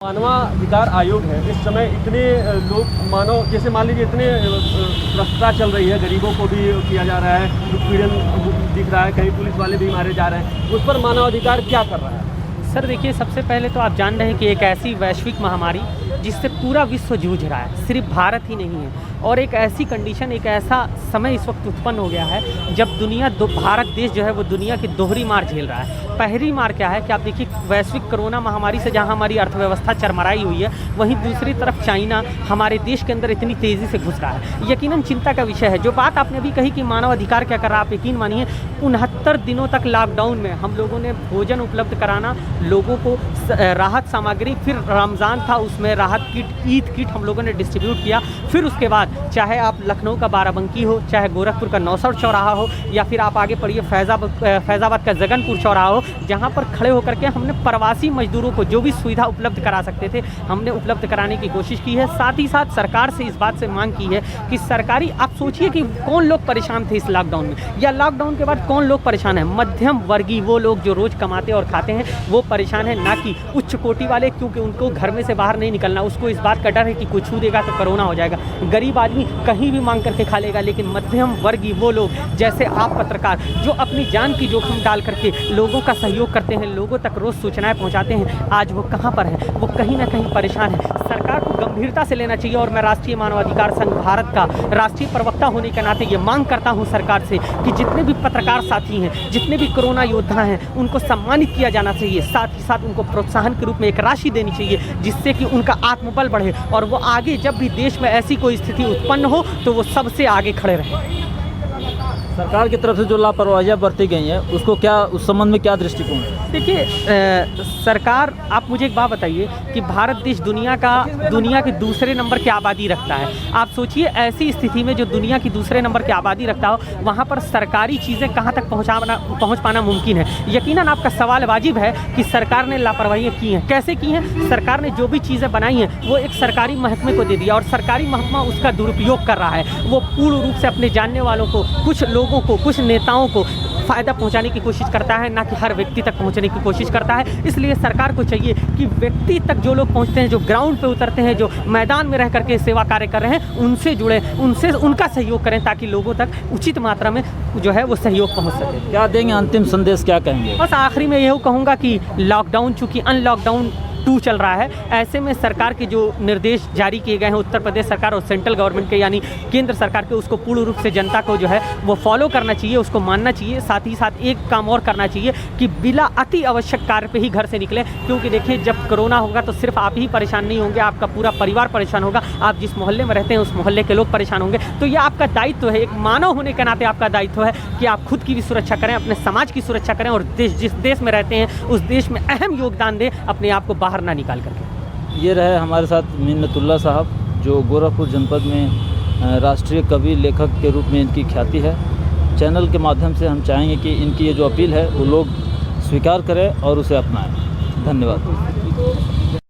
मानवाधिकार आयोग है, इस समय इतने लोग मानव जैसे मान लीजिए इतने भ्रष्टाचार चल रही है, गरीबों को भी किया जा रहा है, उत्पीड़न दिख रहा है, कहीं पुलिस वाले भी मारे जा रहे हैं, उस पर मानवाधिकार क्या कर रहा है? सर देखिए, सबसे पहले तो आप जान रहे हैं कि एक ऐसी वैश्विक महामारी जिससे पूरा विश्व जूझ रहा है, सिर्फ भारत ही नहीं है। और एक ऐसी कंडीशन, एक ऐसा समय इस वक्त उत्पन्न हो गया है जब भारत देश जो है वो दुनिया की दोहरी मार झेल रहा है। पहली मार क्या है कि आप देखिए, वैश्विक कोरोना महामारी से जहां हमारी अर्थव्यवस्था चरमराई हुई है, वहीं दूसरी तरफ चाइना हमारे देश के अंदर इतनी तेज़ी से घुस रहा है। यकीनन चिंता का विषय है। जो बात आपने अभी कही कि मानव अधिकार क्या कर रहा है, आप यकीन मानिए 69 दिनों तक लॉकडाउन में हम लोगों ने भोजन उपलब्ध कराना, लोगों को राहत सामग्री, फिर रमज़ान था उसमें राहत किट, ईद किट हम लोगों ने डिस्ट्रीब्यूट किया। फिर उसके बाद चाहे आप लखनऊ का बाराबंकी हो, चाहे गोरखपुर का नौसर चौराहा हो, या फिर आप आगे पढ़िए फैज़ाबाद का जगनपुर चौराहा हो, जहाँ पर खड़े होकर के हमने प्रवासी मजदूरों को जो भी सुविधा उपलब्ध करा सकते थे हमने उपलब्ध कराने की कोशिश की है। साथ ही साथ सरकार से इस बात से मांग की है कि सरकारी, आप सोचिए कि कौन लोग परेशान थे इस लॉकडाउन में, या लॉकडाउन के बाद कौन लोग परेशान हैं? मध्यम वर्गीय, वो लोग जो रोज़ कमाते और खाते हैं वो परेशान हैं, ना कि उच्च कोटि वाले, क्योंकि उनको घर में से बाहर नहीं निकलना, उसको इस बात का डर है कि कुछ छू देगा तो कोरोना हो जाएगा। गरीब आदमी कहीं भी मांग करके खा लेगा, लेकिन मध्यम वर्गीय वो लोग जैसे आप पत्रकार जो अपनी जान की जोखिम डाल करके लोगों का सहयोग करते हैं, लोगों तक रोज़ सूचनाएं पहुंचाते हैं, आज वो कहां पर हैं? वो कहीं ना कहीं परेशान है। सरकार को गंभीरता से लेना चाहिए। और मैं राष्ट्रीय मानवाधिकार संघ भारत का राष्ट्रीय प्रवक्ता होने के नाते ये मांग करता हूं सरकार से कि जितने भी पत्रकार साथी हैं, जितने भी कोरोना योद्धा हैं, उनको सम्मानित किया जाना चाहिए। साथ ही साथ उनको प्रोत्साहन के रूप में एक राशि देनी चाहिए, जिससे कि उनका आत्मबल बढ़े और वो आगे जब भी देश में ऐसी कोई स्थिति उत्पन्न हो तो वो सबसे आगे खड़े रहें। सरकार की तरफ से जो लापरवाहियाँ बरती गई हैं उसको क्या, उस संबंध में क्या दृष्टिकोण है? देखिए, सरकार, आप मुझे एक बात बताइए कि भारत देश दुनिया के दूसरे नंबर की आबादी रखता है। आप सोचिए, ऐसी स्थिति में जो दुनिया की दूसरे नंबर की आबादी रखता हो, वहाँ पर सरकारी चीज़ें कहाँ तक पहुँच पाना मुमकिन है? यकीनन आपका सवाल वाजिब है कि सरकार ने लापरवाहियाँ की हैं। कैसे की हैं? सरकार ने जो भी चीज़ें बनाई हैं वो एक सरकारी महकमे को दे दिया और सरकारी महकमा उसका दुरुपयोग कर रहा है। वो पूर्ण रूप से अपने जानने वालों को, कुछ लोगों को, कुछ नेताओं को फ़ायदा पहुंचाने की कोशिश करता है, ना कि हर व्यक्ति तक पहुंचने की कोशिश करता है। इसलिए सरकार को चाहिए कि व्यक्ति तक जो लोग पहुंचते हैं, जो ग्राउंड पे उतरते हैं, जो मैदान में रह करके सेवा कार्य कर रहे हैं, उनसे जुड़े, उनसे उनका सहयोग करें ताकि लोगों तक उचित मात्रा में जो है वो सहयोग पहुँच सके। क्या देंगे अंतिम संदेश, क्या कहेंगे? बस आखिरी में यही कहूँगा कि लॉकडाउन, चूँकि अनलॉकडाउन 2 चल रहा है, ऐसे में सरकार के जो निर्देश जारी किए गए हैं उत्तर प्रदेश सरकार और सेंट्रल गवर्नमेंट के, यानी केंद्र सरकार के, उसको पूर्ण रूप से जनता को जो है वो फॉलो करना चाहिए, उसको मानना चाहिए। साथ ही साथ एक काम और करना चाहिए कि बिना अति आवश्यक कार्य पे ही घर से निकले, क्योंकि देखिए जब कोरोना होगा तो सिर्फ आप ही परेशान नहीं होंगे, आपका पूरा परिवार परेशान होगा। आप जिस मोहल्ले में रहते हैं उस मोहल्ले के लोग परेशान होंगे। तो ये आपका दायित्व है, एक मानव होने के नाते आपका दायित्व है कि आप खुद की भी सुरक्षा करें, अपने समाज की सुरक्षा करें और जिस देश में रहते हैं उस देश में अहम योगदान दें, अपने आप को बाहर ना निकाल करके। ये रहे हमारे साथ मिन्नतुल्लाह साहब, जो गोरखपुर जनपद में राष्ट्रीय कवि लेखक के रूप में इनकी ख्याति है। चैनल के माध्यम से हम चाहेंगे कि इनकी ये जो अपील है वो लोग स्वीकार करें और उसे अपनाएं। धन्यवाद।